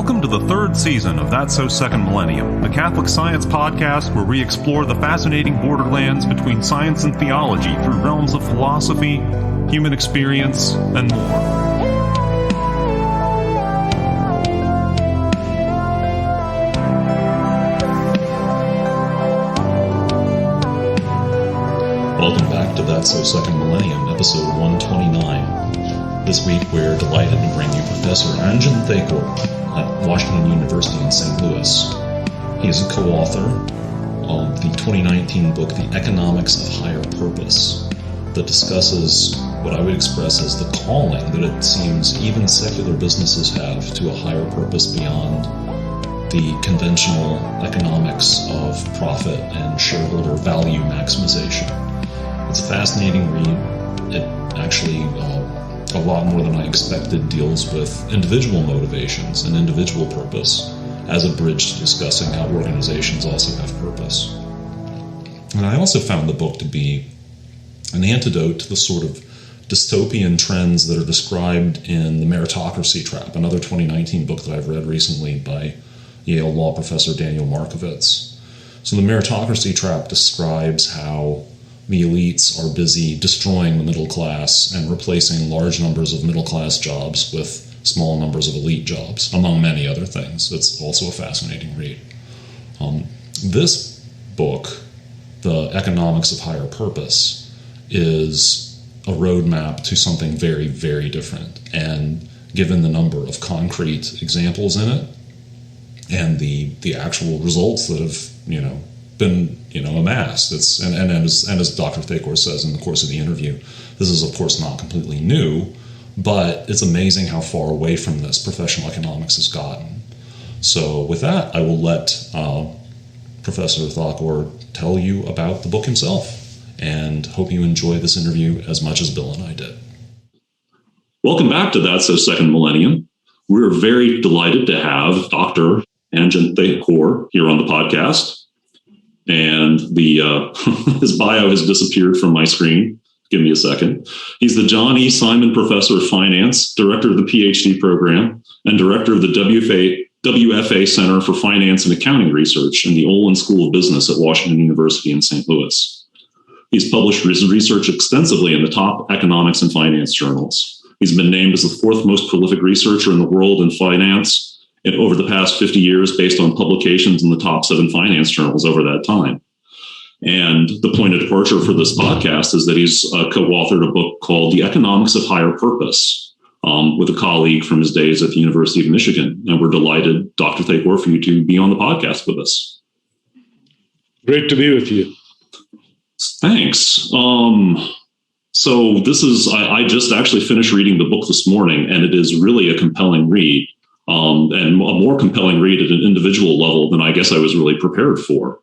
Welcome to the third season of That's So Second Millennium, the Catholic Science podcast where we explore the fascinating borderlands between science and theology through realms of philosophy, human experience, and more. Welcome back to That's So Second Millennium, episode 129. This week we're delighted to bring you Professor Anjan Thakor at Washington University in St. Louis. He is a co-author of the 2019 book, The Economics of Higher Purpose, that discusses what I would express as the calling that it seems even secular businesses have to a higher purpose beyond the conventional economics of profit and shareholder value maximization. It's a fascinating read. It actually, a lot more than I expected, deals with individual motivations and individual purpose as a bridge to discussing how organizations also have purpose. And I also found the book to be an antidote to the sort of dystopian trends that are described in The Meritocracy Trap, another 2019 book that I've read recently by Yale law professor Daniel Markovits. So The Meritocracy Trap describes how the elites are busy destroying the middle class and replacing large numbers of middle-class jobs with small numbers of elite jobs, among many other things. It's also a fascinating read. This book, The Economics of Higher Purpose, is a roadmap to something very, very different. And given the number of concrete examples in it and the actual results that have, been amassed. And as Dr. Thakor says in the course of the interview, this is of course not completely new, but it's amazing how far away from this professional economics has gotten. So with that, I will let Professor Thakor tell you about the book himself, and hope you enjoy this interview as much as Bill and I did. Welcome back to That's So Second Millennium. We're very delighted to have Dr. Anjan Thakor here on the podcast. And his bio has disappeared from my screen. Give me a second. He's the John E. Simon Professor of Finance, Director of the PhD program, and Director of the WFA Center for Finance and Accounting Research in the Olin School of Business at Washington University in St. Louis. He's published his research extensively in the top economics and finance journals. He's been named as the fourth most prolific researcher in the world in finance over the past 50 years based on publications in the top 7 finance journals over that time. And the point of departure for this podcast is that he's co-authored a book called The Economics of Higher Purpose with a colleague from his days at the University of Michigan. And we're delighted, Dr. Thakor, for you to be on the podcast with us. Great to be with you. Thanks. So this is, I just actually finished reading the book this morning, and it is really a compelling read. And a more compelling read at an individual level than I guess I was really prepared for.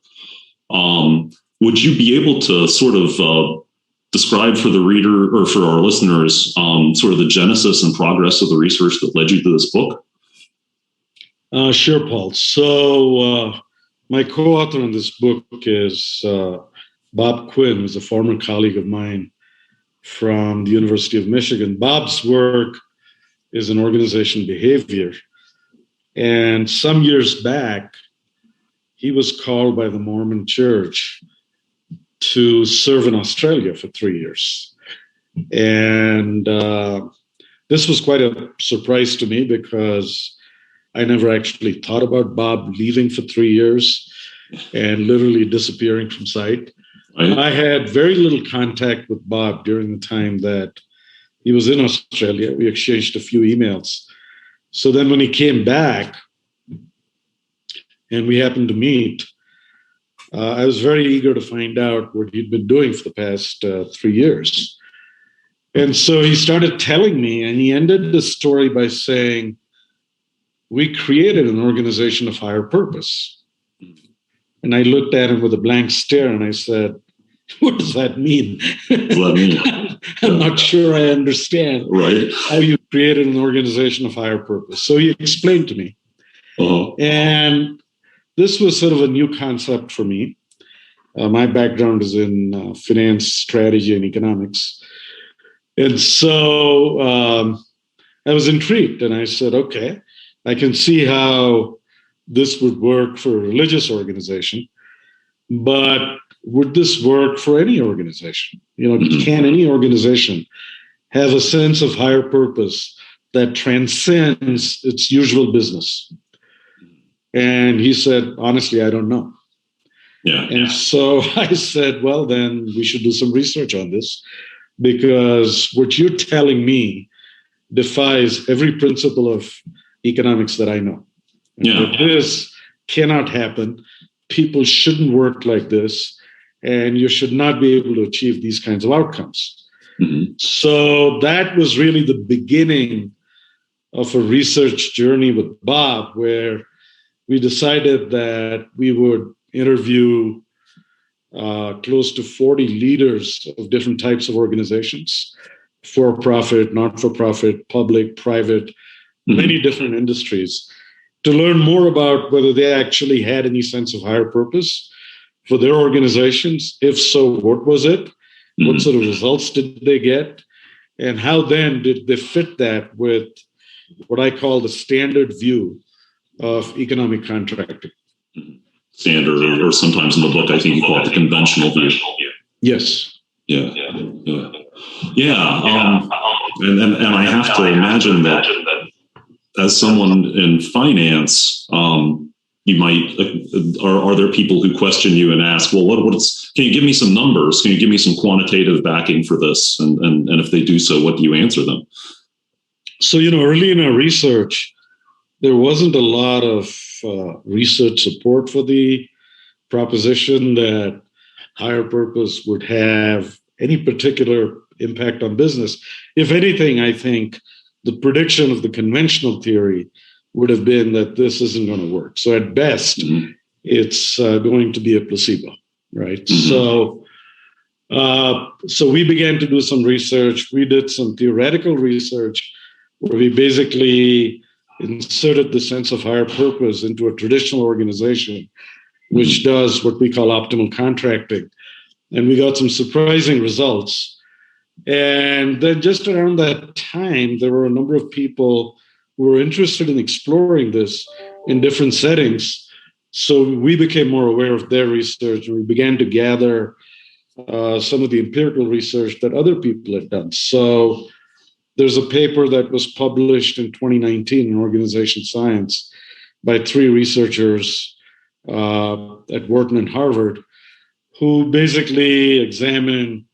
Would you be able to sort of describe for the reader or for our listeners sort of the genesis and progress of the research that led you to this book? Sure, Paul. So my co-author on this book is Bob Quinn, who's a former colleague of mine from the University of Michigan. Bob's work is in organization behavior. And some years back, he was called by the Mormon Church to serve in Australia for 3 years. And this was quite a surprise to me because I never actually thought about Bob leaving for 3 years and literally disappearing from sight. I had very little contact with Bob during the time that he was in Australia. We exchanged a few emails. So then when he came back and we happened to meet, I was very eager to find out what he'd been doing for the past 3 years. And so he started telling me, and he ended the story by saying, we created an organization of higher purpose. And I looked at him with a blank stare and I said, what does that mean? What does that mean? I'm not sure I understand how you created an organization of higher purpose. So he explained to me. Uh-huh. And this was sort of a new concept for me. My background is in finance, strategy, and economics. And so I was intrigued. And I said, okay, I can see how this would work for a religious organization, but would this work for any organization? Can any organization have a sense of higher purpose that transcends its usual business? And he said, honestly, I don't know. So I said, well, then we should do some research on this, because what you're telling me defies every principle of economics that I know. This cannot happen. People shouldn't work like this, and you should not be able to achieve these kinds of outcomes. So that was really the beginning of a research journey with Bob, where we decided that we would interview close to 40 leaders of different types of organizations, for-profit, not-for-profit, public, private, many different industries, to learn more about whether they actually had any sense of higher purpose for their organizations. If so, what was it? What sort of results did they get? And how then did they fit that with what I call the standard view of economic contracting? Standard, or sometimes in the book, I think you call it the conventional view. Yes. And I have to imagine that as someone in finance, you might, are there people who question you and ask, well, can you give me some numbers? Can you give me some quantitative backing for this? And if they do so, what do you answer them? So, early in our research, there wasn't a lot of research support for the proposition that higher purpose would have any particular impact on business. If anything, I think the prediction of the conventional theory would have been that this isn't going to work. So at best, it's going to be a placebo, right? So we began to do some research. We did some theoretical research where we basically inserted the sense of higher purpose into a traditional organization, which does what we call optimal contracting. And we got some surprising results. And then just around that time, there were a number of people who were interested in exploring this in different settings. So we became more aware of their research, and we began to gather some of the empirical research that other people had done. So there's a paper that was published in 2019 in Organization Science by 3 researchers at Wharton and Harvard, who basically examined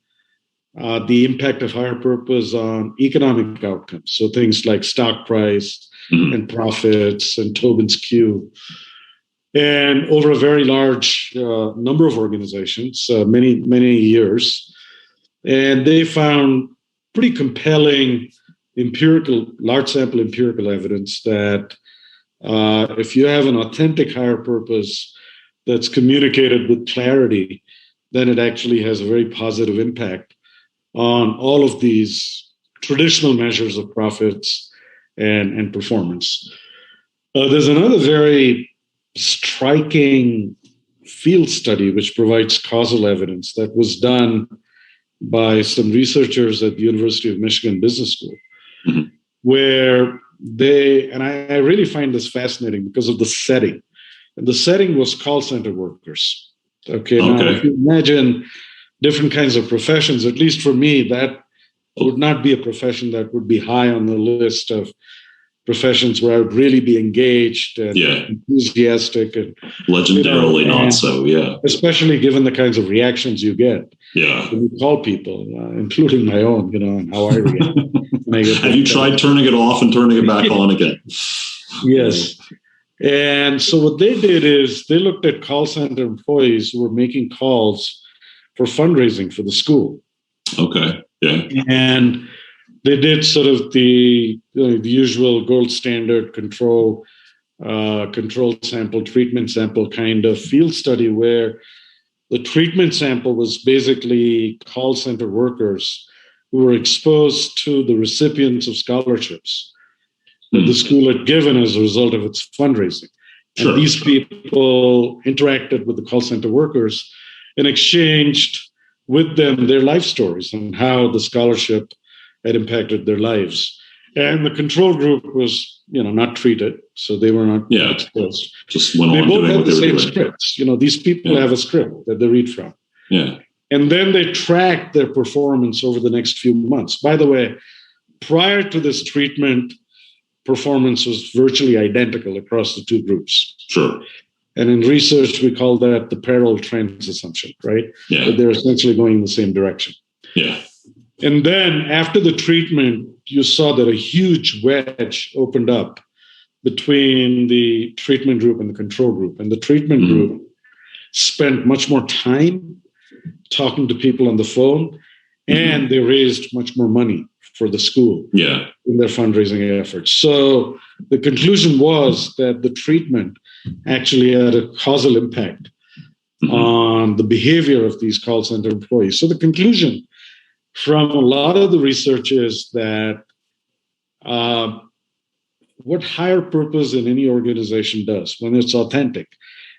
the impact of higher purpose on economic outcomes. So things like stock price and profits and Tobin's Q. And over a very large number of organizations, many years. And they found pretty compelling large sample empirical evidence that if you have an authentic higher purpose that's communicated with clarity, then it actually has a very positive impact on all of these traditional measures of profits and performance. There's another very striking field study which provides causal evidence that was done by some researchers at the University of Michigan Business School, where I really find this fascinating because of the setting. And the setting was call center workers. Okay. Now, if you imagine different kinds of professions, at least for me, that would not be a profession that would be high on the list of professions where I would really be engaged and enthusiastic. And legendarily not so, especially given the kinds of reactions you get when you call people, including my own, and how I react. Have you tried turning it off and turning it back on again? Yes. And so what they did is they looked at call center employees who were making calls for fundraising for the school. Okay. Yeah. And they did sort of the usual gold standard control sample, treatment sample kind of field study, where the treatment sample was basically call center workers who were exposed to the recipients of scholarships that the school had given as a result of its fundraising. Sure. And these people interacted with the call center workers and exchanged with them their life stories and how the scholarship had impacted their lives. And the control group was, not treated. so they were not exposed. Just went they on both doing had what the they were same doing. scripts. These people have a script that they read from. Yeah. And then they tracked their performance over the next few months. By the way, prior to this treatment, performance was virtually identical across the two groups. Sure. And in research, we call that the parallel trends assumption, right? Yeah. That they're essentially going in the same direction. Yeah. And then after the treatment, you saw that a huge wedge opened up between the treatment group and the control group. And the treatment group spent much more time talking to people on the phone, and they raised much more money for the school in their fundraising efforts. So the conclusion was that the treatment actually had a causal impact on the behavior of these call center employees. So the conclusion from a lot of the research is that what higher purpose in any organization does when it's authentic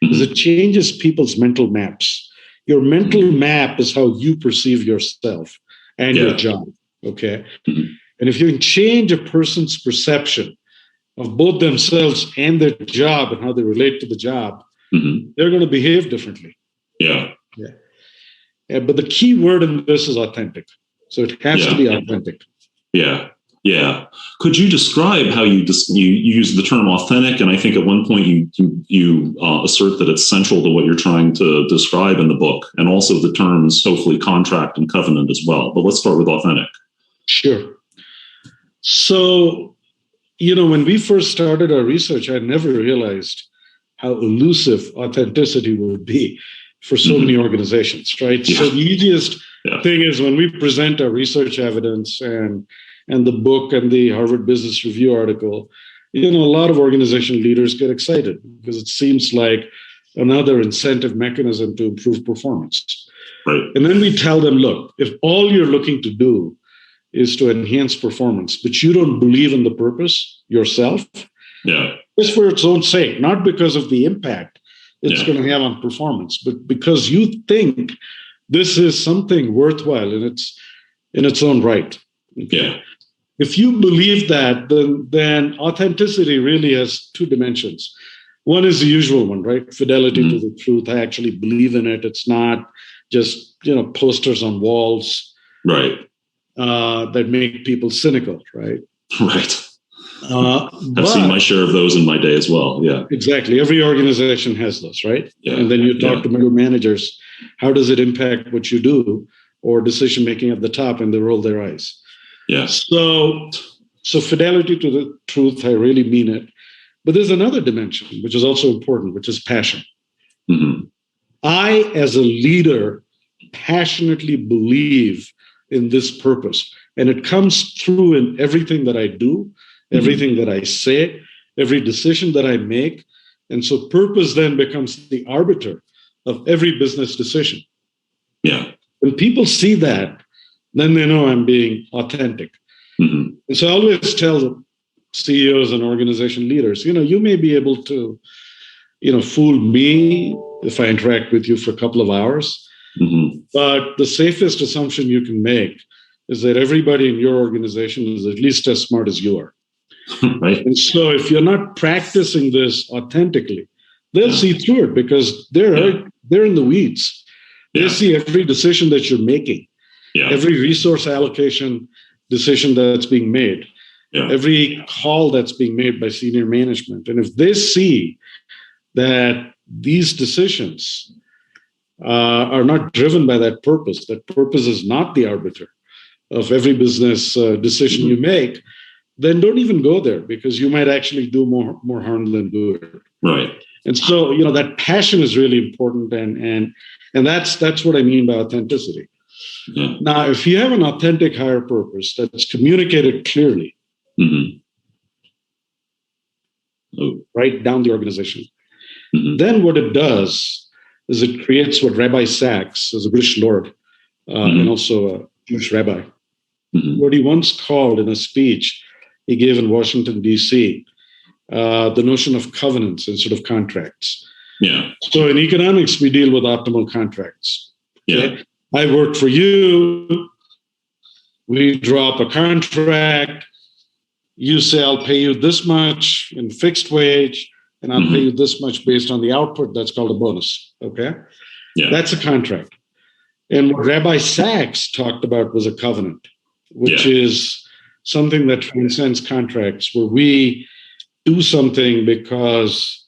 is it changes people's mental maps. Your mental map is how you perceive yourself and your job, okay? And if you can change a person's perception of both themselves and their job and how they relate to the job, they're going to behave differently. Yeah. But the key word in this is authentic. So it has to be authentic. Yeah. Yeah. Could you describe how you use the term authentic? And I think at one point you assert that it's central to what you're trying to describe in the book, and also the terms hopefully contract and covenant as well. But let's start with authentic. Sure. So, when we first started our research, I never realized how elusive authenticity would be for so many organizations, right? Yeah. So the easiest thing is when we present our research evidence and the book and the Harvard Business Review article, a lot of organization leaders get excited because it seems like another incentive mechanism to improve performance. Right. And then we tell them, look, if all you're looking to do is to enhance performance, but you don't believe in the purpose yourself, just for its own sake, not because of the impact it's going to have on performance, but because you think this is something worthwhile in its own right. Okay? Yeah. If you believe that, then authenticity really has two dimensions. One is the usual one, right? Fidelity to the truth. I actually believe in it. It's not just, posters on walls, right? That make people cynical, right? Right. I've seen my share of those in my day as well. Yeah, exactly. Every organization has those, right? Yeah. And then you talk to middle managers. How does it impact what you do, or decision making at the top, and they roll their eyes? Yeah. So fidelity to the truth, I really mean it. But there's another dimension, which is also important, which is passion. I, as a leader, passionately believe in this purpose. And it comes through in everything that I do, everything that I say, every decision that I make. And so purpose then becomes the arbiter of every business decision. Yeah. When people see that, then they know I'm being authentic. And so I always tell CEOs and organization leaders, you may be able to, fool me if I interact with you for a couple of hours. But the safest assumption you can make is that everybody in your organization is at least as smart as you are. Right. And so if you're not practicing this authentically, they'll see through it because they're in the weeds. They see every decision that you're making. Every resource allocation decision that's being made, every call that's being made by senior management. And if they see that these decisions are not driven by that purpose is not the arbiter of every business decision you make, then don't even go there, because you might actually do more harm than good. Right. And so, that passion is really important. And that's what I mean by authenticity. Yeah. Now, if you have an authentic higher purpose that's communicated clearly, right down the organization, then what it does is it creates what Rabbi Sachs, as a British lord and also a Jewish rabbi, what he once called in a speech he gave in Washington, D.C., the notion of covenants instead of contracts. Yeah. So in economics, we deal with optimal contracts. Okay? Yeah. I work for you. We draw up a contract. you say, I'll pay you this much in fixed wage, and I'll pay you this much based on the output. That's called a bonus. Okay? Yeah. That's a contract. And what Rabbi Sachs talked about was a covenant, which is something that transcends contracts, where we do something because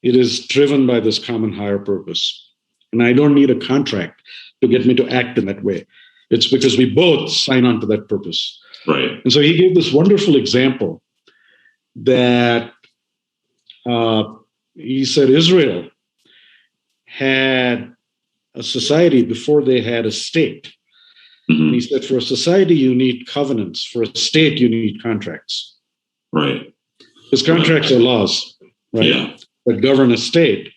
it is driven by this common higher purpose. And I don't need a contract to get me to act in that way. It's because we both sign on to that purpose. Right. And so he gave this wonderful example that he said Israel had a society before they had a state. And he said, for a society, you need covenants. For a state, you need contracts. Right. Because contracts are laws, right? Yeah. That govern a state.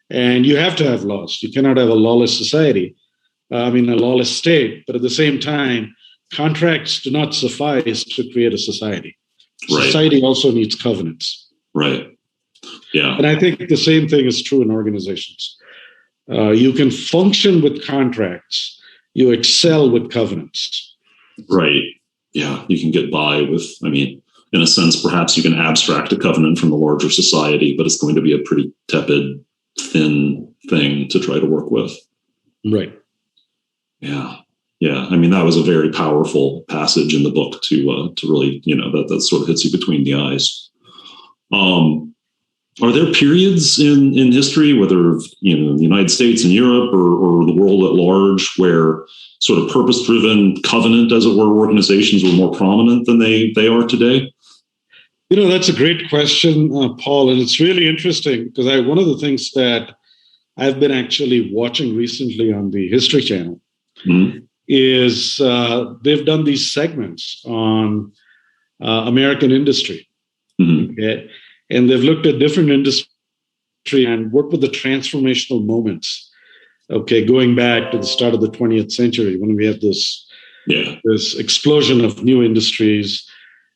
And you have to have laws. You cannot have a lawless society, a lawless state. But at the same time, contracts do not suffice to create a society. Right. Society also needs covenants. Right. Yeah. And I think the same thing is true in organizations. You can function with contracts. You excel with covenants. Right. Yeah. You can get by with, in a sense, perhaps you can abstract a covenant from the larger society, but it's going to be a pretty tepid, thin thing to try to work with. Right. Yeah. Yeah. That was a very powerful passage in the book to really, that sort of hits you between the eyes. Are there periods in history, whether in the United States and Europe or the world at large, where sort of purpose-driven covenant, as it were, organizations were more prominent than they are today? That's a great question, Paul, and it's really interesting because one of the things that I've been actually watching recently on the History Channel is they've done these segments on American industry. Okay? And they've looked at different industry and what were the transformational moments, going back to the start of the 20th century when we had this explosion of new industries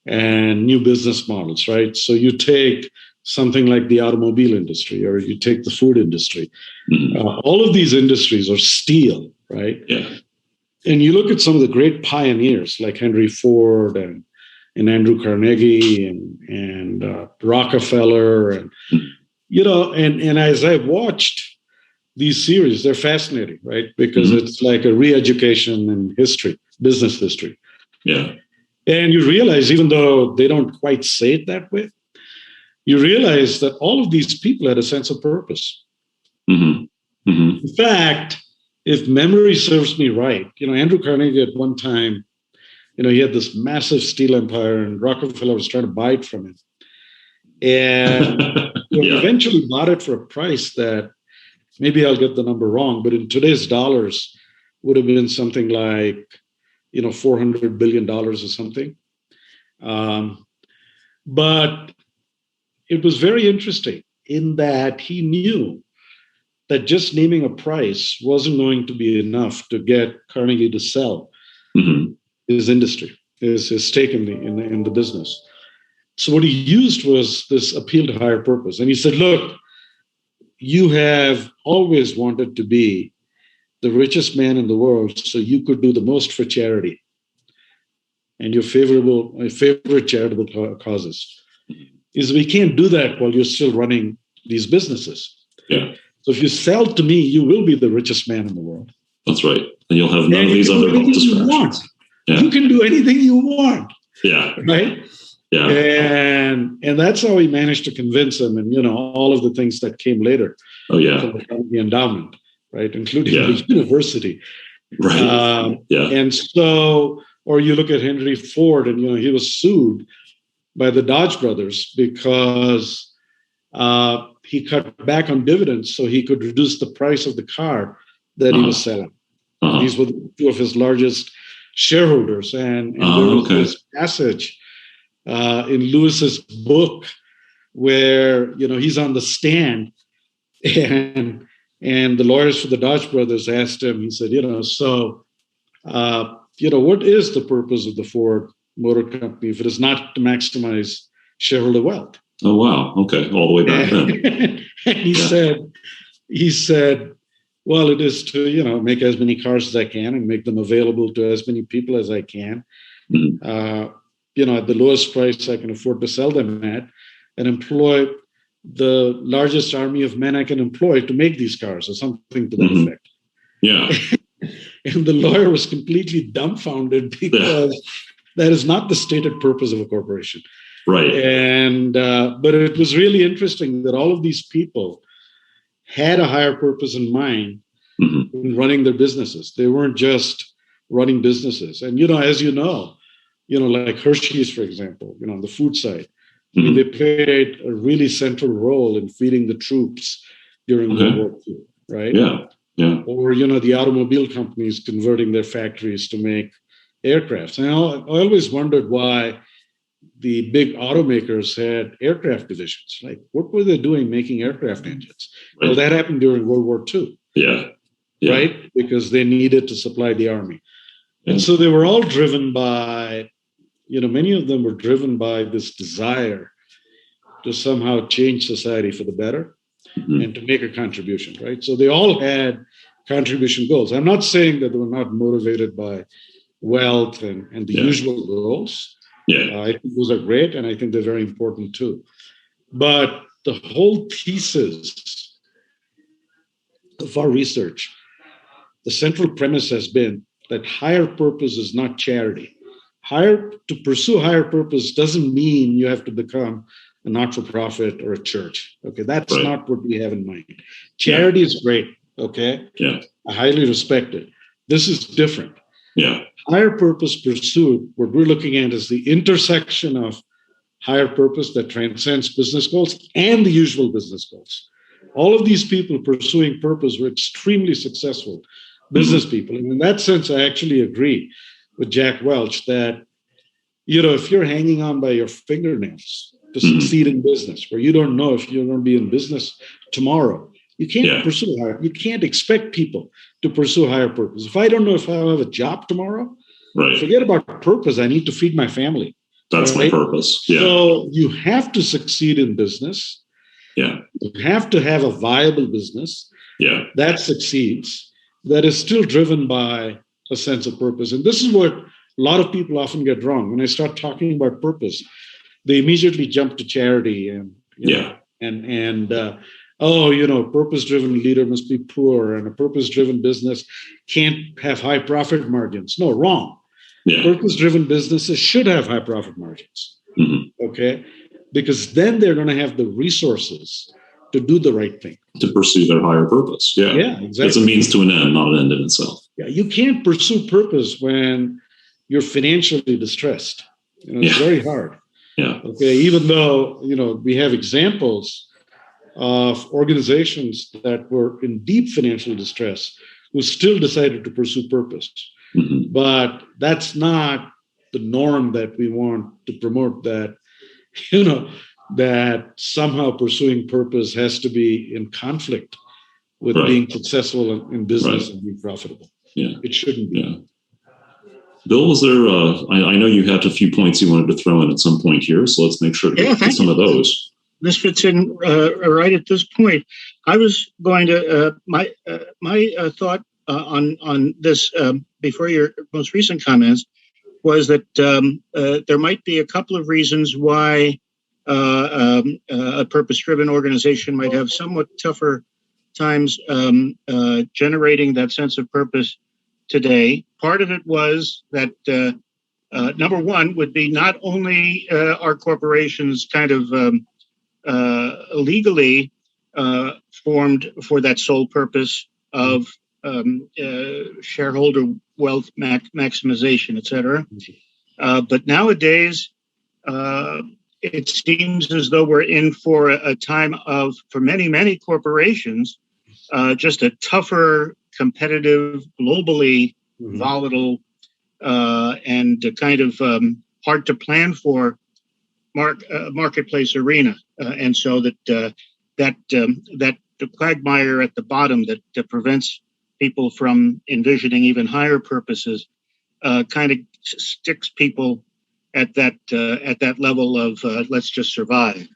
and new business models, right? So you take something like the automobile industry, or you take the food industry. All of these industries, or steel, right? Yeah. And you look at some of the great pioneers like Henry Ford and Andrew Carnegie and Rockefeller, and and as I've watched these series, they're fascinating, right? Because it's like a re-education in history, business history. Yeah. And you realize, even though they don't quite say it that way, you realize that all of these people had a sense of purpose. In fact, if memory serves me right, Andrew Carnegie at one time, he had this massive steel empire, and Rockefeller was trying to buy it from him. And eventually bought it for a price that, maybe I'll get the number wrong, but in today's dollars would have been something like, $400 billion or something. But it was very interesting in that he knew that just naming a price wasn't going to be enough to get Carnegie to sell his industry, his stake in the business. So what he used was this appeal to higher purpose. And he said, look, you have always wanted to be the richest man in the world so you could do the most for charity and your favorite charitable causes. Is we can't do that while you're still running these businesses. Yeah. So if you sell to me, you will be the richest man in the world. That's right. And you'll have none of these other distractions. Yeah. You can do anything you want. Yeah. Right? Yeah. And that's how he managed to convince him, and all of the things that came later. Oh yeah. The endowment, right? Including the university. Right. And so, or you look at Henry Ford, and he was sued by the Dodge brothers because he cut back on dividends so he could reduce the price of the car that he was selling. These were two of his largest shareholders. And there was this passage in Lewis's book where, he's on the stand and the lawyers for the Dodge brothers asked him, he said, what is the purpose of the Ford Motor Company if it is not to maximize shareholder wealth? Oh, wow. Okay. All the way back then. And he said, well, it is to, make as many cars as I can and make them available to as many people as I can. at the lowest price I can afford to sell them at, and employ the largest army of men I can employ to make these cars, or something to that effect. Yeah. And the lawyer was completely dumbfounded because that is not the stated purpose of a corporation. Right. And but it was really interesting that all of these people had a higher purpose in mind in running their businesses. They weren't just running businesses. And as like Hershey's, for example, on the food side, they played a really central role in feeding the troops during World War II, right? Yeah. Yeah. Or the automobile companies converting their factories to make aircrafts. And I always wondered why the big automakers had aircraft divisions. Like, what were they doing making aircraft engines? Right. Well, that happened during World War II. Yeah. Right? Because they needed to supply the army. Yeah. And so they were all driven by, many of them were driven by this desire to somehow change society for the better and to make a contribution, right? So they all had contribution goals. I'm not saying that they were not motivated by wealth and the usual goals. Yeah. I think those are great, and I think they're very important too. But the whole thesis of our research, the central premise has been that higher purpose is not charity. To pursue higher purpose doesn't mean you have to become a not-for-profit or a church. Okay, that's not what we have in mind. Charity is great. Okay, I highly respect it. This is different. Yeah. Higher purpose pursuit, what we're looking at is the intersection of higher purpose that transcends business goals and the usual business goals. All of these people pursuing purpose were extremely successful business people. And in that sense, I actually agree with Jack Welch that, if you're hanging on by your fingernails to succeed in business, where you don't know if you're going to be in business tomorrow, you can't pursue higher. You can't expect people to pursue higher purpose. If I don't know if I'll have a job tomorrow, forget about purpose. I need to feed my family. That's my purpose. Yeah. So you have to succeed in business. Yeah. You have to have a viable business that succeeds, that is still driven by a sense of purpose. And this is what a lot of people often get wrong. When I start talking about purpose, they immediately jump to charity and purpose-driven leader must be poor, and a purpose-driven business can't have high profit margins. No, wrong. Yeah. Purpose-driven businesses should have high profit margins. Okay, because then they're going to have the resources to do the right thing, to pursue their higher purpose. Yeah, exactly. It's a means to an end, not an end in itself. Yeah, you can't pursue purpose when you're financially distressed. It's very hard. Yeah. Okay, even though we have examples of organizations that were in deep financial distress who still decided to pursue purpose. But that's not the norm that we want to promote, that that somehow pursuing purpose has to be in conflict with being successful in business and being profitable. Yeah. It shouldn't be. Yeah. Bill, was there, I know you had a few points you wanted to throw in at some point here, so let's make sure to get to some of those. This fits in right at this point. I was going to, my thought on this before your most recent comments was that there might be a couple of reasons why a purpose-driven organization might have somewhat tougher times generating that sense of purpose today. Part of it was that number one would be not only are corporations kind of legally formed for that sole purpose of shareholder wealth maximization, et cetera. But nowadays, it seems as though we're in for a time of, for many, many corporations, just a tougher, competitive, globally volatile, and kind of hard to plan for marketplace arena. And so that the quagmire at the bottom that prevents people from envisioning even higher purposes kind of sticks people at that level of let's just survive.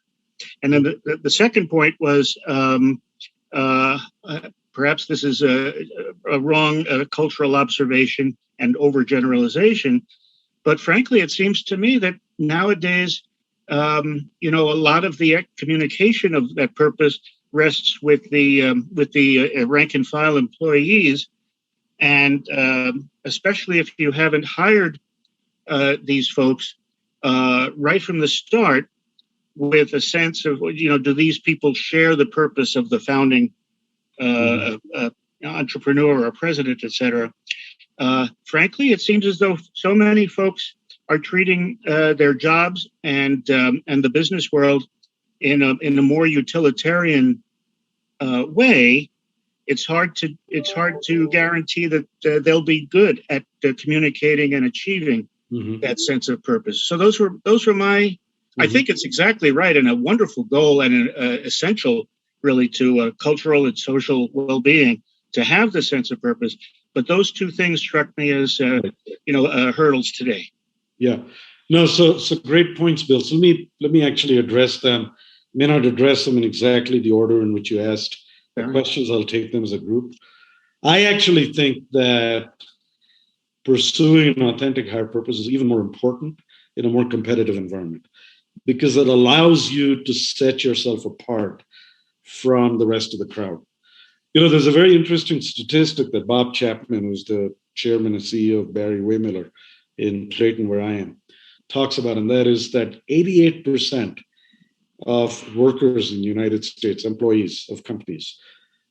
And then the second point was perhaps this is a wrong cultural observation and overgeneralization, But frankly, it seems to me that nowadays, a lot of the communication of that purpose rests with the rank and file employees, and especially if you haven't hired these folks right from the start with a sense of, do these people share the purpose of the founding entrepreneur or president, et cetera. Frankly, it seems as though so many folks are treating their jobs and the business world in a more utilitarian way. It's hard to guarantee that they'll be good at communicating and achieving that sense of purpose. So those were my. I think it's exactly right, and a wonderful goal, and essential, really, to cultural and social well-being, to have the sense of purpose. But those two things struck me as hurdles today. Yeah, no. So great points, Bill. So let me actually address them. May not address them in exactly the order in which you asked the questions. I'll take them as a group. I actually think that pursuing an authentic higher purpose is even more important in a more competitive environment, because it allows you to set yourself apart from the rest of the crowd. There's a very interesting statistic that Bob Chapman, who's the chairman and CEO of Barry Waymiller in Clayton, where I am, talks about, and that is that 88% of workers in the United States, employees of companies,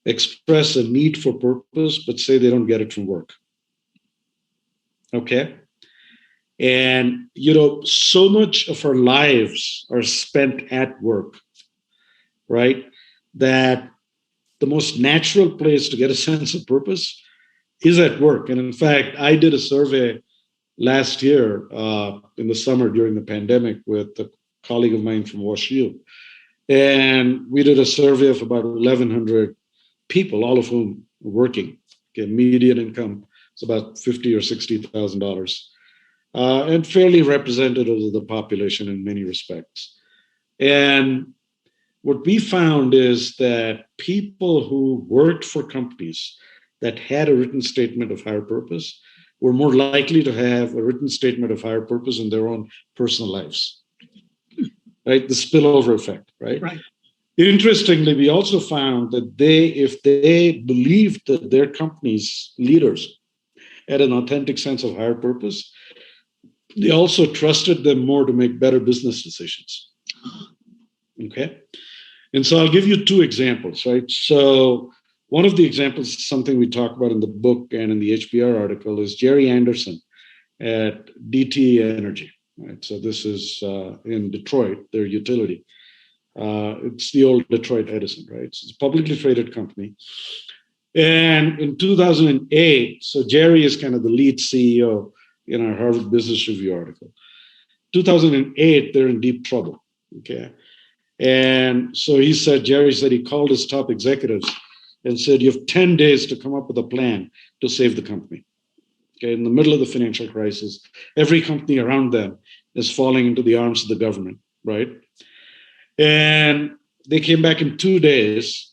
express a need for purpose, but say they don't get it from work. Okay? And, so much of our lives are spent at work, right? That the most natural place to get a sense of purpose is at work. And in fact, I did a survey last year in the summer during the pandemic with a colleague of mine from WashU. And we did a survey of about 1,100 people, all of whom were working. Okay, median income is about $50,000 or $60,000. And fairly representative of the population in many respects. And what we found is that people who worked for companies that had a written statement of higher purpose were more likely to have a written statement of higher purpose in their own personal lives, right? The spillover effect, right? Right. Interestingly, we also found that if they believed that their company's leaders had an authentic sense of higher purpose, they also trusted them more to make better business decisions. Okay? And so I'll give you two examples, right? So one of the examples is something we talk about in the book and in the HBR article is Jerry Anderson at DTE Energy, right? So this is in Detroit, their utility. It's the old Detroit Edison, right? So it's a publicly traded company. And in 2008, so Jerry is kind of the lead CEO in our Harvard Business Review article. 2008, they're in deep trouble, okay? And so Jerry said he called his top executives and said, you have 10 days to come up with a plan to save the company. Okay, in the middle of the financial crisis, every company around them is falling into the arms of the government, right? And they came back in 2 days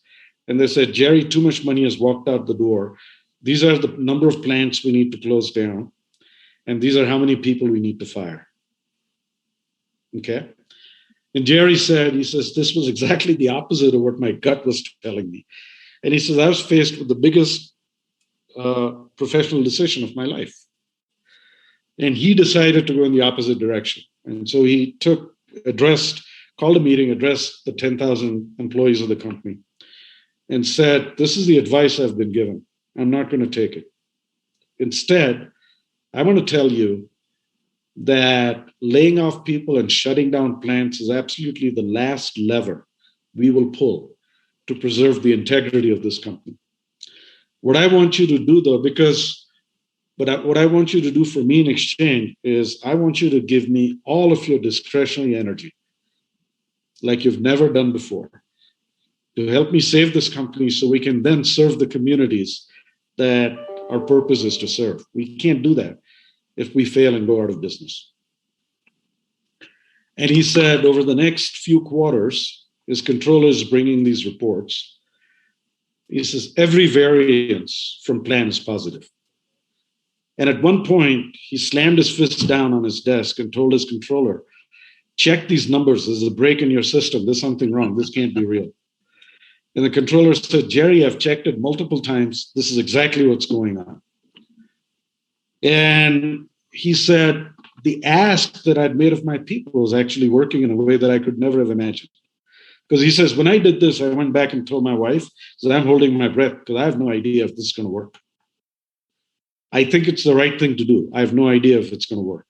and they said, Jerry, too much money has walked out the door. These are the number of plants we need to close down. And these are how many people we need to fire. Okay? And Jerry says, this was exactly the opposite of what my gut was telling me. And he says, I was faced with the biggest professional decision of my life. And he decided to go in the opposite direction. And so he called a meeting, addressed the 10,000 employees of the company, and said, this is the advice I've been given. I'm not going to take it. Instead, I want to tell you that laying off people and shutting down plants is absolutely the last lever we will pull to preserve the integrity of this company. What I want you to do, though, what I want you to do for me in exchange is I want you to give me all of your discretionary energy, like you've never done before, to help me save this company so we can then serve the communities that our purpose is to serve. We can't do that if we fail and go out of business. And he said, over the next few quarters, his controller is bringing these reports. He says, every variance from plan is positive. And at one point, he slammed his fist down on his desk and told his controller, check these numbers. There's a break in your system. There's something wrong. This can't be real. And the controller said, Jerry, I've checked it multiple times. This is exactly what's going on. And he said, the ask that I'd made of my people was actually working in a way that I could never have imagined. Because he says, when I did this, I went back and told my wife that I'm holding my breath because I have no idea if this is going to work. I think it's the right thing to do. I have no idea if it's going to work.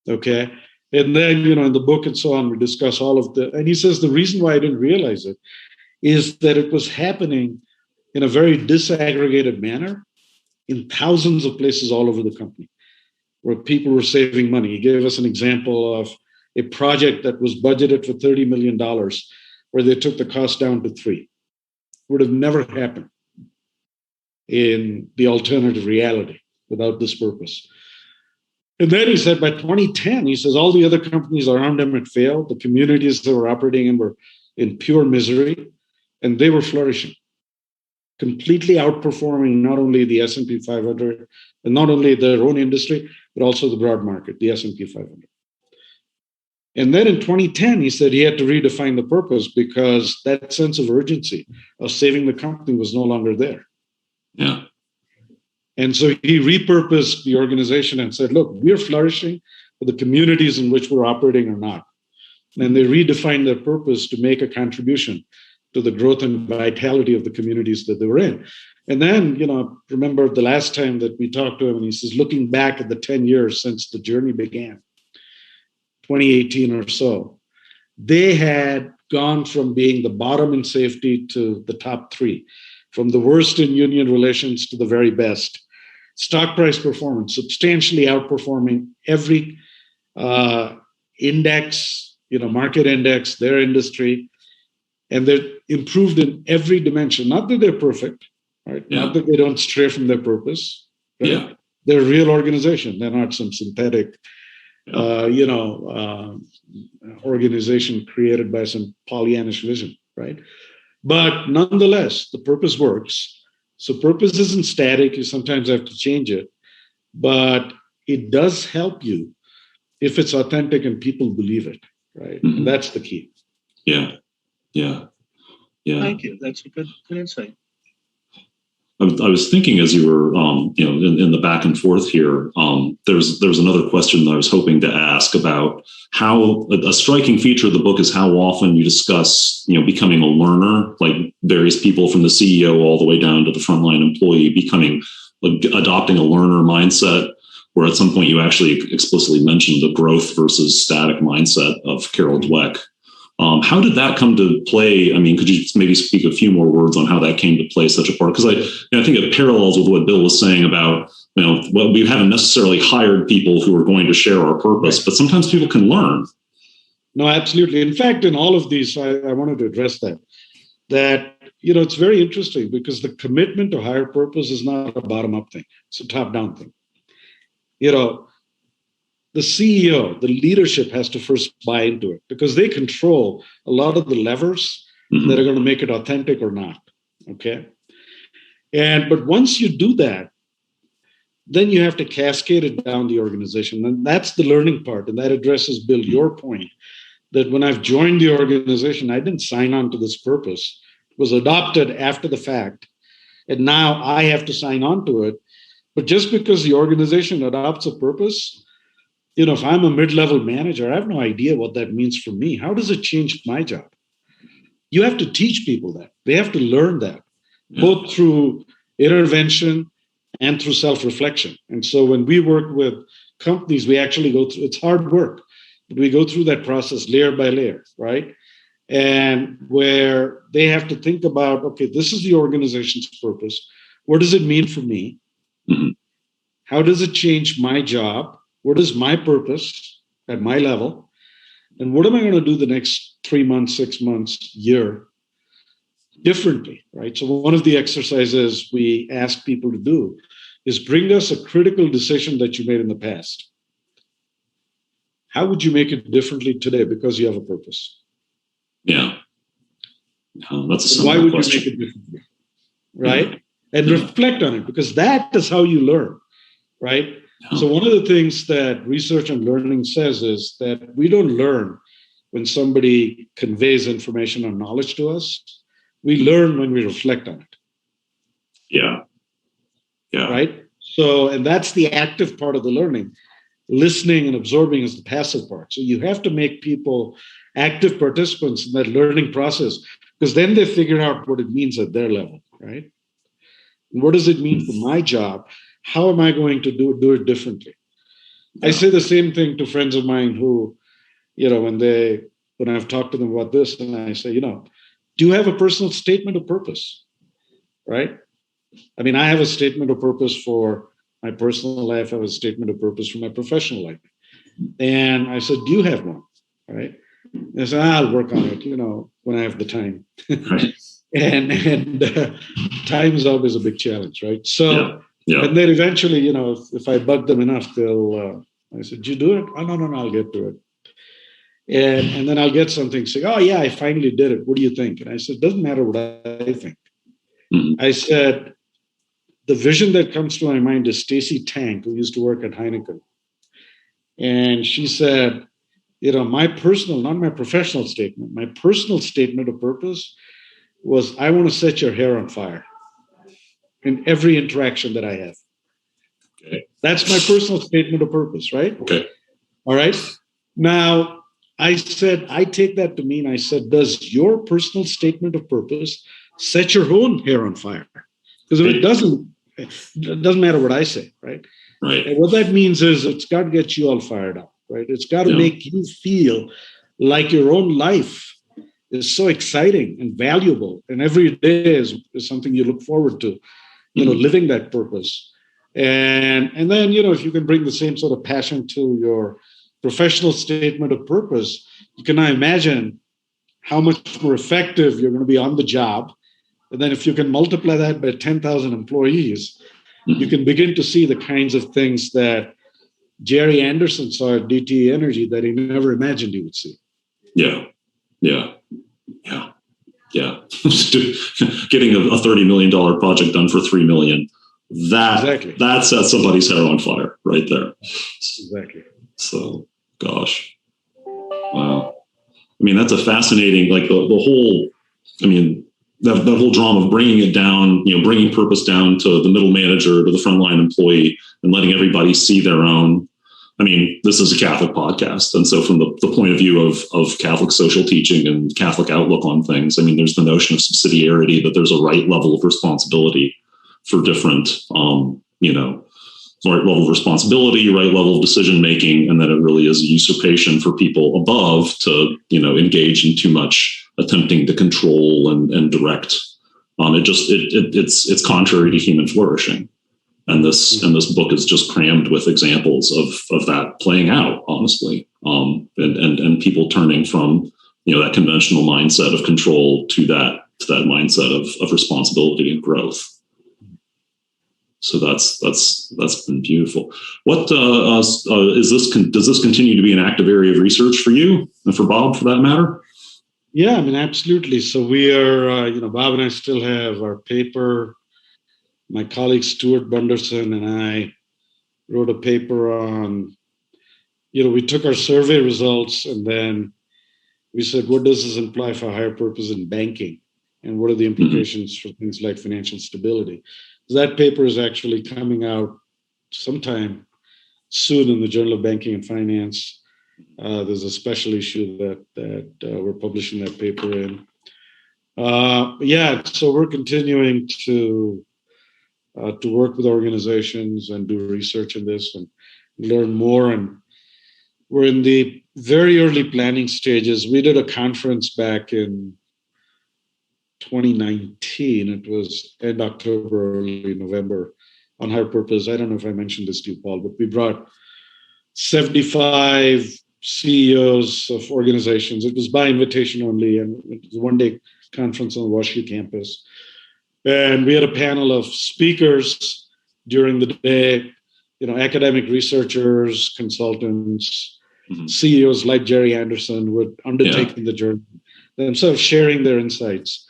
Okay. And then, in the book and so on, we discuss all of and he says the reason why I didn't realize it is that it was happening in a very disaggregated manner in thousands of places all over the company where people were saving money. He gave us an example of a project that was budgeted for $30 million where they took the cost down to $3 million. Would have never happened in the alternative reality without this purpose. And then he said by 2010, he says all the other companies around him had failed. The communities they were operating in were in pure misery, and they were flourishing, completely outperforming not only the S&P 500 and not only their own industry, but also the broad market, the S&P 500. And then in 2010, he said he had to redefine the purpose because that sense of urgency of saving the company was no longer there. Yeah. And so he repurposed the organization and said, look, we're flourishing, but the communities in which we're operating are not. And they redefined their purpose to make a contribution to the growth and vitality of the communities that they were in. And then, remember the last time that we talked to him, and he says, looking back at the 10 years since the journey began, 2018 or so, they had gone from being the bottom in safety to the top 3, from the worst in union relations to the very best. Stock price performance, substantially outperforming every index, market index, their industry. And they're improved in every dimension. Not that they're perfect, right? Yeah. Not that they don't stray from their purpose. Right? Yeah. They're a real organization. They're not some synthetic, organization created by some Pollyannish vision, right? But nonetheless, the purpose works. So purpose isn't static. You sometimes have to change it. But it does help you if it's authentic and people believe it, right? Mm-hmm. And that's the key. Yeah. Yeah. Yeah. Thank you. That's a good insight. I was thinking as you were, in the back and forth here, there's another question that I was hoping to ask about how a striking feature of the book is how often you discuss, becoming a learner, like various people from the CEO all the way down to the frontline employee adopting a learner mindset, where at some point you actually explicitly mentioned the growth versus static mindset of Carol Dweck. How did that come to play? I mean, could you maybe speak a few more words on how that came to play such a part? Because I think it parallels with what Bill was saying about, we haven't necessarily hired people who are going to share our purpose, right. But sometimes people can learn. No, absolutely. In fact, in all of these, I wanted to address that, it's very interesting because the commitment to higher purpose is not a bottom-up thing. It's a top-down thing. The CEO, the leadership has to first buy into it because they control a lot of the levers mm-hmm. that are going to make it authentic or not. Okay. But once you do that, then you have to cascade it down the organization. And that's the learning part. And that addresses, Bill, your point that when I've joined the organization, I didn't sign on to this purpose. It was adopted after the fact. And now I have to sign on to it. But just because the organization adopts a purpose, if I'm a mid-level manager, I have no idea what that means for me. How does it change my job? You have to teach people that. They have to learn that, both through intervention and through self-reflection. And so when we work with companies, we actually go through, it's hard work, but we go through that process layer by layer, right? And where they have to think about, okay, this is the organization's purpose. What does it mean for me? Mm-hmm. How does it change my job? What is my purpose at my level? And what am I going to do the next 3 months, 6 months, year differently, right? So one of the exercises we ask people to do is bring us a critical decision that you made in the past. How would you make it differently today because you have a purpose? Yeah. That's a why would question. You make it differently? Right? Yeah. And reflect on it because that is how you learn. right? Yeah. So one of the things that research and learning says is that we don't learn when somebody conveys information or knowledge to us. We learn when we reflect on it. Yeah. Right? So, and that's the active part of the learning. Listening and absorbing is the passive part. So you have to make people active participants in that learning process, because then they figure out what it means at their level, right? And what does it mean for my job? How am I going to do it differently? Yeah. I say the same thing to friends of mine who, when I've talked to them about this, and I say, do you have a personal statement of purpose? Right? I mean, I have a statement of purpose for my personal life. I have a statement of purpose for my professional life. And I said, do you have one? Right? And I said, I'll work on it, when I have the time. Right. and time is always a big challenge, right? So, and then eventually, if I bug them enough, I said, did you do it? Oh, no, I'll get to it. And then I'll get something saying, oh, yeah, I finally did it. What do you think? And I said, it doesn't matter what I think. Mm-hmm. I said, the vision that comes to my mind is Stacy Tank, who used to work at Heineken. And she said, my personal, not my professional statement, my personal statement of purpose was, I want to set your hair on fire in every interaction that I have. Okay. That's my personal statement of purpose, right? Okay. All right. Now, I said, I take that to mean, I said, does your personal statement of purpose set your own hair on fire? Because if it doesn't matter what I say, right? Right. And what that means is it's got to get you all fired up, right? It's got to make you feel like your own life is so exciting and valuable, and every day is something you look forward to, living that purpose. And then, if you can bring the same sort of passion to your professional statement of purpose, you can now imagine how much more effective you're going to be on the job. And then if you can multiply that by 10,000 employees, you can begin to see the kinds of things that Jerry Anderson saw at DTE Energy that he never imagined he would see. Yeah. Getting a $30 million project done for $3 million, that sets somebody's hair on fire right there. Exactly. So, gosh. Wow. I mean, that's a fascinating, like the whole, that whole drama of bringing it down, bringing purpose down to the middle manager, to the frontline employee, and letting everybody see their own. This is a Catholic podcast. And so from the point of view of Catholic social teaching and Catholic outlook on things, there's the notion of subsidiarity, that there's a right level of responsibility for different, right level of responsibility, right level of decision-making, and that it really is a usurpation for people above to, engage in too much attempting to control and direct. It's contrary to human flourishing. And this book is just crammed with examples of that playing out, honestly, and people turning from that conventional mindset of control to that mindset of responsibility and growth. So that's been beautiful. What is this? Does this continue to be an active area of research for you and for Bob, for that matter? Yeah, absolutely. So we are, Bob and I still have our paper. My colleague Stuart Bunderson and I wrote a paper on, we took our survey results and then we said, what does this imply for higher purpose in banking? And what are the implications for things like financial stability? So that paper is actually coming out sometime soon in the Journal of Banking and Finance. There's a special issue that we're publishing that paper in. So we're continuing to work with organizations and do research in this and learn more. And we're in the very early planning stages. We did a conference back in 2019. It was end October, early November on higher purpose. I don't know if I mentioned this to you, Paul, but we brought 75 CEOs of organizations. It was by invitation only, and it was a one-day conference on the WashU campus. And we had a panel of speakers during the day, academic researchers, consultants, CEOs like Jerry Anderson who had undertaken the journey, themselves sharing their insights,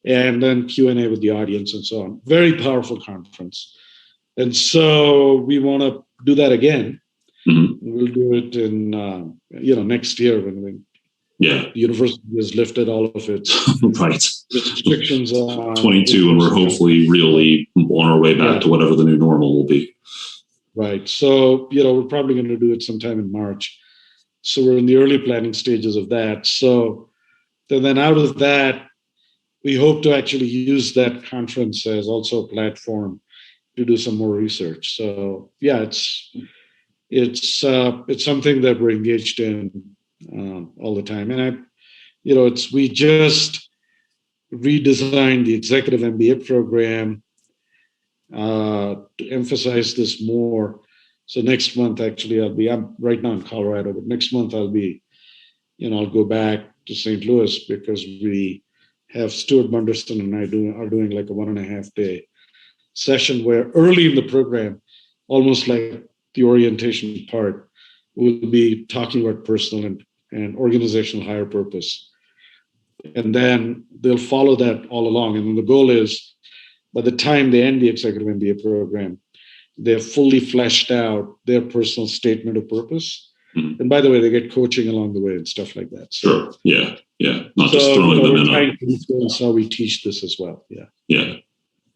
and then Q&A with the audience and so on. Very powerful conference. And so we want to do that again. Mm-hmm. We'll do it in, next year when the university has lifted all of its restrictions on 22, and we're hopefully really on our way back to whatever the new normal will be. Right. So, we're probably going to do it sometime in March. So we're in the early planning stages of that. So then out of that, we hope to actually use that conference as also a platform to do some more research. So it's something that we're engaged in all the time. And we just redesigned the executive MBA program to emphasize this more. So next month, actually, I'm right now in Colorado, but next month I'll go back to St. Louis because we have Stuart Bunderston and I are doing like a 1.5 day session where early in the program, almost like the orientation part, we'll be talking about personal and organizational higher purpose. And then they'll follow that all along. And then the goal is by the time they end the executive MBA program, they're fully fleshed out their personal statement of purpose. Mm-hmm. And by the way, they get coaching along the way and stuff like that. So, sure. Yeah. Yeah. Not just throwing them in. Trying to influence how we teach this as well. Yeah. Yeah.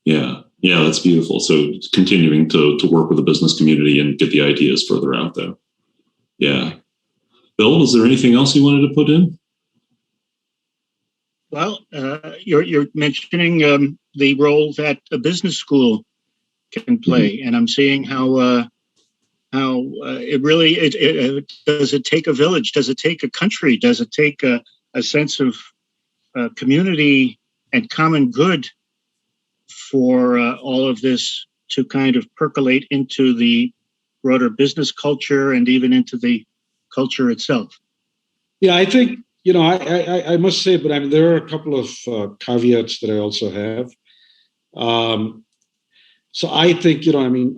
Yeah. Yeah. That's beautiful. So continuing to work with the business community and get the ideas further out there. Yeah. Bill, is there anything else you wanted to put in? Well, you're mentioning the role that a business school can play, and I'm seeing how it really does it take a village? Does it take a country? Does it take a sense of community and common good for all of this to kind of percolate into the broader business culture and even into the culture itself? Yeah, I think, I must say, but I mean, there are a couple of caveats that I also have. So I think,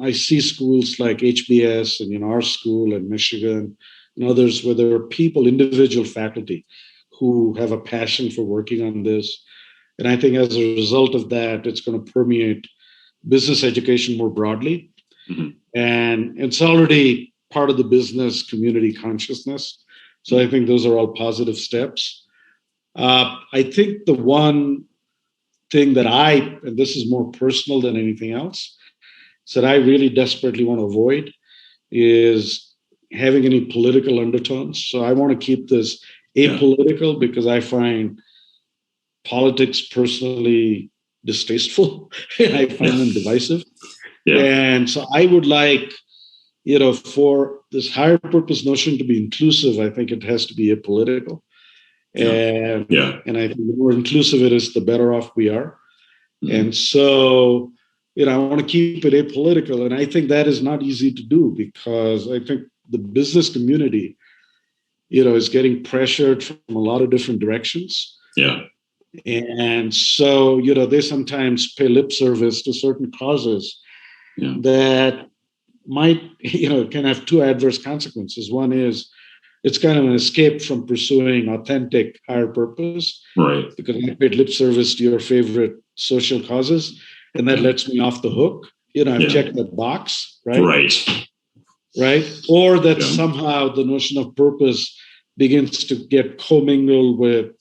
I see schools like HBS and, our school and Michigan and others where there are people, individual faculty who have a passion for working on this. And I think as a result of that, it's going to permeate business education more broadly. Mm-hmm. And it's already part of the business community consciousness. So I think those are all positive steps. I think the one thing that and this is more personal than anything else, that I really desperately want to avoid is having any political undertones. So I want to keep this apolitical because I find politics personally distasteful and I find them divisive. Yeah. And so I would like, for this higher purpose notion to be inclusive, I think it has to be apolitical. And I think the more inclusive it is, the better off we are. Mm-hmm. And so, I want to keep it apolitical. And I think that is not easy to do because I think the business community, is getting pressured from a lot of different directions. Yeah. And so, they sometimes pay lip service to certain causes that might, can have two adverse consequences. One is it's kind of an escape from pursuing authentic higher purpose. Right. Because I paid lip service to your favorite social causes, and that lets me off the hook. I've checked that box, right? Right. Or that somehow the notion of purpose begins to get commingled with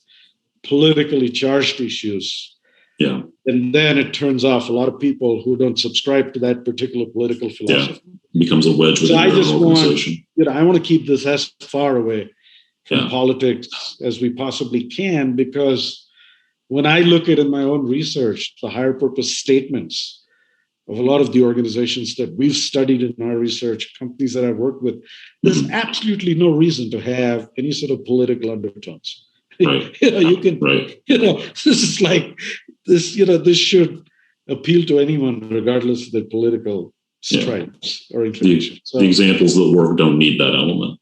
politically charged issues. Yeah. And then it turns off a lot of people who don't subscribe to that particular political philosophy. Yeah. Becomes a wedge within your organization. I want to keep this as far away from politics as we possibly can, because when I look at in my own research, the higher purpose statements of a lot of the organizations that we've studied in our research, companies that I've worked with, there's absolutely no reason to have any sort of political undertones. Right. This is like this, this should appeal to anyone, regardless of their political stripes or inclination. The examples that work don't need that element.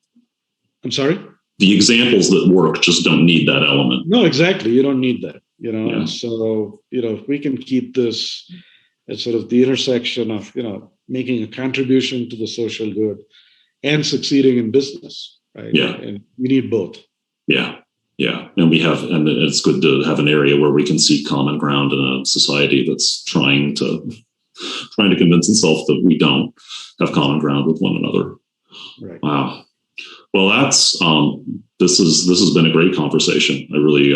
I'm sorry? The examples that work just don't need that element. No, exactly. You don't need that, And so, if we can keep this at sort of the intersection of, making a contribution to the social good and succeeding in business, right? Yeah. And we need both. Yeah. Yeah, and it's good to have an area where we can see common ground in a society that's trying to trying to convince itself that we don't have common ground with one another. Right. Wow. Well, that's this has been a great conversation. I really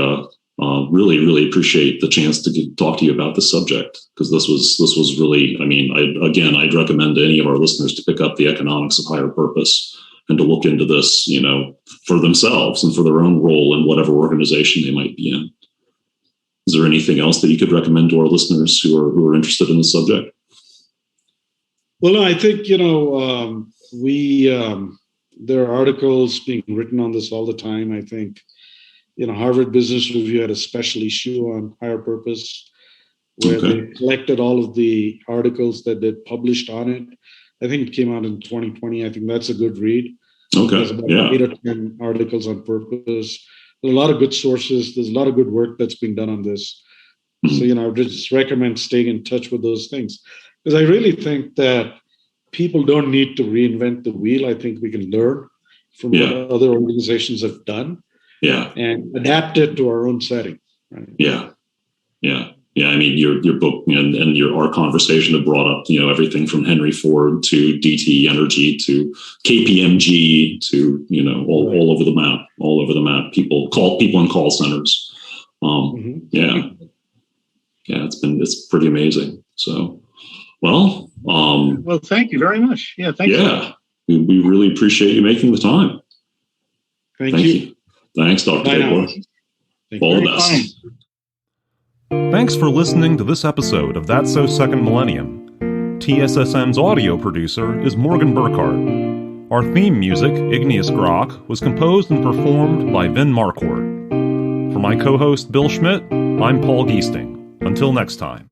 really appreciate the chance to talk to you about this subject, because this was really, I mean, I'd recommend to any of our listeners to pick up The Economics of Higher Purpose and to look into this, for themselves and for their own role in whatever organization they might be in. Is there anything else that you could recommend to our listeners who are interested in the subject? Well, I think, there are articles being written on this all the time. I think, Harvard Business Review had a special issue on higher purpose where they collected all of the articles that they published on it. I think it came out in 2020. I think that's a good read. Okay. There's about 8 or 10 articles on purpose. There's a lot of good sources. There's a lot of good work that's being done on this. So, I would just recommend staying in touch with those things, because I really think that people don't need to reinvent the wheel. I think we can learn from what other organizations have done and adapt it to our own setting. Right? Yeah. I mean, your book and our conversation have brought up, everything from Henry Ford to DT Energy to KPMG to, all over the map, people in call centers. It's pretty amazing. So, well, thank you very much. Yeah. Thank you. We really appreciate you making the time. Thank you. Thanks, Dr. Thakor. All the best. Thanks for listening to this episode of That's So Second Millennium. TSSM's audio producer is Morgan Burkhart. Our theme music, Igneous Grok, was composed and performed by Vin Marquardt. For my co-host Bill Schmidt, I'm Paul Giesting. Until next time.